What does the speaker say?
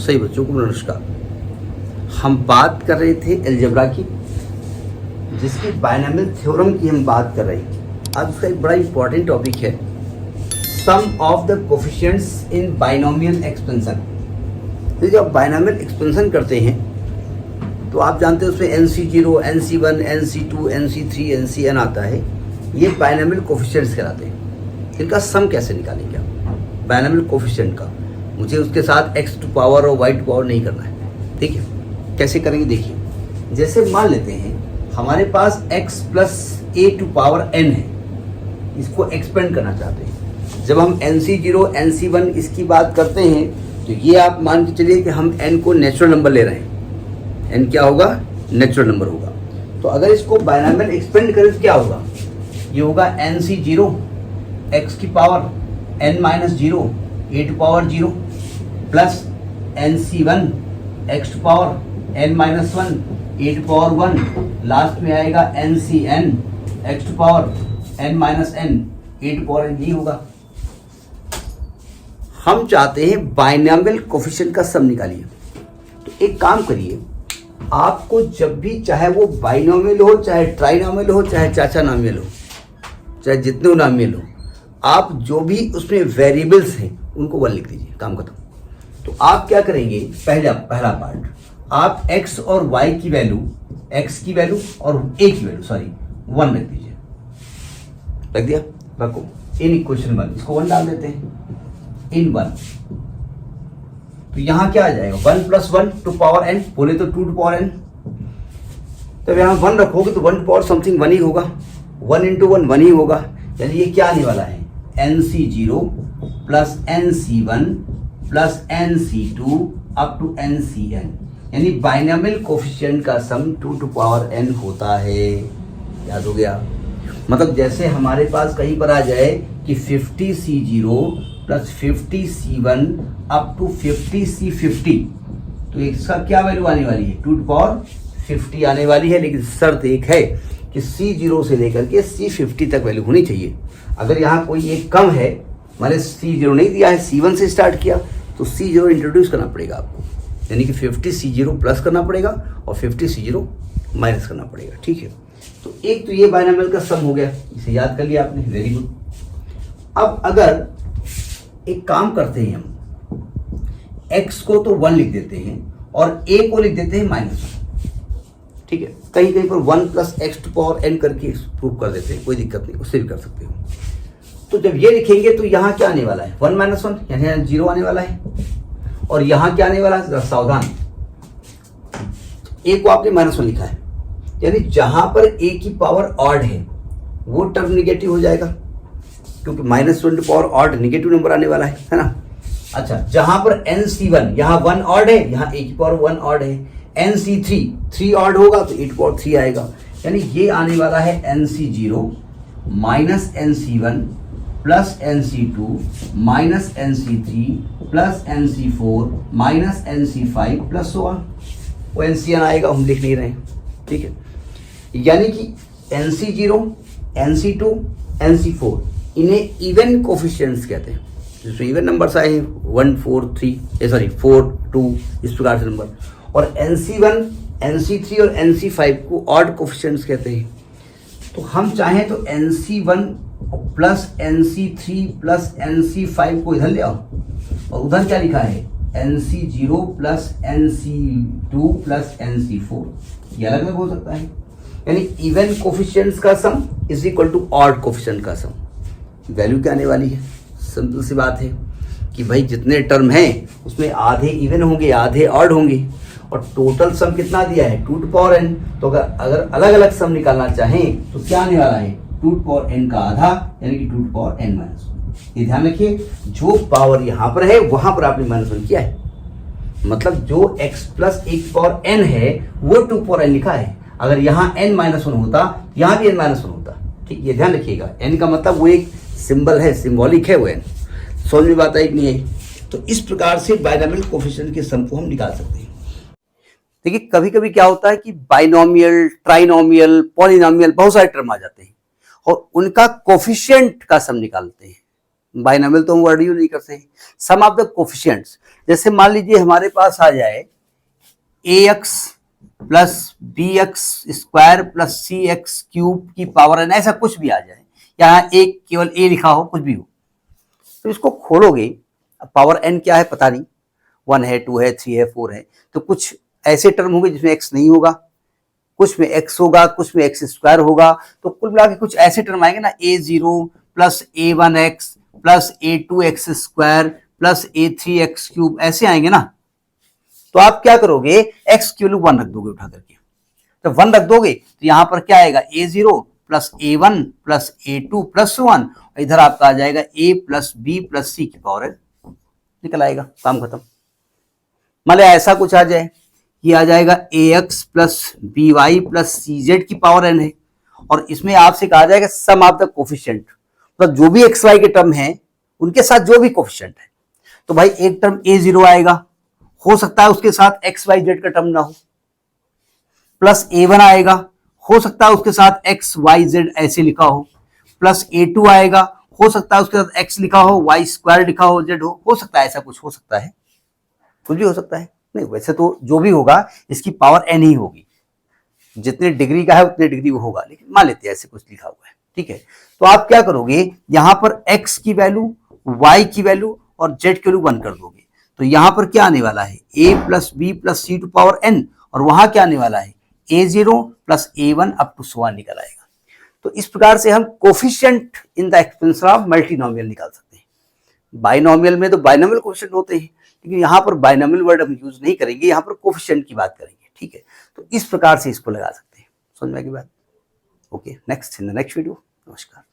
सही बच्चों को नमस्कार। हम बात कर रहे थे अलजेब्रा की, जिसकी बायनॉमियल थ्योरम की हम बात कर रहे हैं। आज उसका एक बड़ा इंपॉर्टेंट टॉपिक है, sum of the coefficients in binomial expansion. तो जब बायनॉमियल एक्सपेंशन करते हैं तो आप जानते हैं उसमें NC0, NC1, NC2, NC3, NCN आता है। ये बायनॉमियल कोफिशिएंट्स कहलाते हैं। इनका सम कैसे निकालेंगे आप बायनॉमियल कोफिशिएंट का? मुझे उसके साथ x टू पावर और y टू पावर नहीं करना है, ठीक है। कैसे करेंगे देखिए, जैसे मान लेते हैं हमारे पास x plus a to power n है, इसको एक्सपेंड करना चाहते हैं। जब हम NC0, NC1 इसकी बात करते हैं तो ये आप मान के चलिए कि हम n को नेचुरल नंबर ले रहे हैं। n क्या होगा? नेचुरल नंबर होगा। तो अगर इसको बायनॉमियल एक्सपेंड करें तो क्या होगा? ये होगा NC0 x की power n minus 0 a to power 0 plus NC1 x to power n minus 1 a to power 1, last में आएगा NCN x to power n minus n a to power n। ये होगा। हम चाहते हैं बायनॉमियल कोफिशिएंट का सम निकालिए। तो एक काम करिए, आपको जब भी चाहे वो बाइनॉमियल हो, चाहे ट्राइनॉमियल हो, चाहे चाचा नॉमियल हो, चाहे जितने नॉमियल हो, आप जो भी उसमें वेरिएबल्स हैं उनको 1 लिख दीजिए, काम खत्म। तो आप क्या करेंगे, पहला पार्ट आप x और y की वैल्यू, x की वैल्यू और a की वैल्यू 1 रख दीजिए। रख दिया? रखो। इन इक्वेशन 1 इसको 1 डाल देते हैं, इन 1। तो यहां क्या आ जाएगा? 1 प्लस 1 टू पावर n, बोले तो 2 टू पावर n। तो यहां 1 रखोगे तो 1 टू पावर समथिंग 1 ही होगा, 1 इंटू 1 1 ही होगा। यानी ये क्या आने वाला है? NC0 plus NC1 plus NC2 up to NCN। यानी बाइनॉमियल कोफिशिएंट का सम 2 टू पावर n होता है। याद हो गया? मतलब जैसे हमारे पास कहीं पर आ जाए कि 50C0 plus 50C1 up to 50C50, तो इसका क्या वैल्यू आने वाली है? 2 टू पावर 50 आने वाली है। लेकिन शर्त एक है कि C0 से लेकर के C50 तक वैल्यू होनी चाहिए। अगर यहाँ कोई एक कम है, मैंने C0 नहीं दिया है, C1 से स्टार्ट किया, तो C0 इंट्रोड्यूस करना पड़ेगा आपको। यानी कि 50C0 प्लस करना पड़ेगा और 50C0 माइनस करना पड़ेगा, ठीक है। तो एक तो ये बायनॉमियल का सम हो गया, इसे याद कर लिया आपने, वेरी गुड। अब अगर एक काम करते हैं, हम x को तो 1 लिख देते हैं और a को लिख देते हैं -1, ठीक है। कहीं कहीं पर 1 plus x to power n करके प्रूव कर देते हैं, कोई दिक्कत नहीं, उससे भी कर सकते हो। तो जब ये लिखेंगे तो यहाँ क्या आने वाला है? 1 माइनस 1, यानी 0 आने वाला है। और यहाँ क्या आने वाला है? सावधान, a को आपने -1 लिखा है, यानी जहां पर a की पावर ऑड है वो टर्म निगेटिव हो जाएगा, क्योंकि -1 to power odd negative number आने वाला है ना। अच्छा, जहां पर NC1 यहाँ 1 ऑड है, यहाँ a की पावर 1 ऑड है। NC3 3 ऑड होगा तो a टू पावर 3 आएगा। यानी ये आने वाला है NC0 minus NC1 plus NC2 minus NC3 plus NC4 minus NC5 plus वो NCN आएगा, हम लिख नहीं रहे, ठीक है। यानी कि NC0, NC2, NC4 इन्हें इवन कोफिशिएंट्स कहते हैं, जिसमें इवन नंबर्स आए हैं 1, 4, 4, 2 इस प्रकार से नंबर। और NC1, NC3 और NC5 को ऑड कोफिशिएंट्स कहते हैं। तो हम चाहें तो NC1 plus NC3 plus NC5 को इधर ले आओ, और उधर क्या लिखा है? NC0 plus NC2 plus NC4, ये अलग अलग हो सकता है। यानी इवन कोफिशिएंट्स का sum is equal to odd coefficient का सम। वैल्यू क्या आने वाली है? सिंपल सी बात है कि भाई जितने टर्म हैं उसमें आधे इवन होंगे, आधे ऑड होंगे, और टोटल सम कितना दिया है? 2 टू पावर n। तो अगर अलग अलग सम निकालना चाहें तो क्या आने वाला है? 2 टू पावर n का आधा, यानी कि 2 टू पावर n माइनस 1। ये ध्यान रखिए, जो पावर यहाँ पर है वहां पर आपने -1 किया है, मतलब जो x प्लस 1 पावर n है वो 2 पावर n लिखा है। अगर यहाँ n-1 होता, यहाँ भी n-1 होता, ठीक। ये ध्यान रखिएगा, n का मतलब वो एक सिंबल है, सिंबॉलिक है वो n। समझ में बात आई कि नहीं आई? तो इस प्रकार से बायनॉमियल कोफिशिएंट के सम को हम निकाल सकते हैं। देखिए, कभी कभी क्या होता है कि बाइनॉमियल, ट्राइनॉमियल, पॉलिनॉमियल बहुत सारे टर्म आ जाते हैं और उनका कोफिशिएंट का सम निकालते हैं। बाइनोमियल तो हम वर्ड यूज नहीं करते। सम ऑफ द कोफिशिएंट्स, जैसे मान लीजिए हमारे पास आ जाए ax plus b x square plus c x cube की पावर n, ऐसा कुछ भी आ जाए, यहाँ एक केवल a लिखा हो, कुछ भी हो, तो इसको खोलोगे, पावर n क्या है पता नहीं, 1 है, 2 है, 3 है, 4 है, तो कुछ ऐसे टर्म होंगे जिसमें x नहीं होगा, कुछ में x होगा, कुछ में x स्क्वायर होगा, तो कुल मिला के कुछ ऐसे टर्म आएंगे ना, a0 plus a1x plus a2x square plus a3x cube, ऐसे आएंगे ना। तो आप क्या करोगे, x की वैल्यू 1 रख दोगे उठा करके, तो 1 रख दोगे तो यहां पर क्या आएगा, a0 plus a1 plus a2 plus 1, इधर आपका आ जाएगा a plus b plus c की पावर n, निकल आएगा, काम खत्म। मान लिया ऐसा कुछ आ जाए, ये आ जाएगा ax plus by plus cz की पावर n है, और इसमें आपसे कहा जाएगा सम ऑफ द कोफिशिएंट, मतलब जो भी एक्स वाई के टर्म है उनके साथ जो भी कोफिशिएंट है, तो भाई एक टर्म a0 आएगा, हो सकता है उसके साथ एक्स वाई जेड का टर्म ना हो, प्लस a1 आएगा, हो सकता है उसके साथ एक्स वाई जेड ऐसे लिखा हो, प्लस a2 आएगा, हो सकता है उसके साथ x लिखा हो, y स्क्वायर लिखा हो, z हो सकता है, ऐसा कुछ हो सकता है, कुछ भी हो सकता है। नहीं, वैसे तो जो भी होगा इसकी पावर n ही होगी, जितने डिग्री का है उतने डिग्री वो होगा, लेकिन मान लेते हैं ऐसे कुछ लिखा हुआ है, ठीक है। तो आप क्या करोगे, यहां पर x की वैल्यू, y की वैल्यू और z की वैल्यू 1 कर दोगे, तो यहां पर क्या आने वाला है, a plus B plus C to power n, और वहां क्या आने वाला है, a0 plus a1 up to so on निकल आएगा। तो इस प्रकार से हम coefficient in the expansion of multinomial निकाल सकते हैं। बाइनोमियल में तो बाइनोमियल कोफिशिएंट होते हैं, लेकिन यहाँ पर बाइनोमियल वर्ड हम यूज नहीं करेंगे, यहाँ पर कोफिशिएंट की बात करेंगे, ठीक है। तो इस प्रकार से इसको लगा सकते हैं, समझ में आ गई बात। Okay, next in the next video, नमस्कार।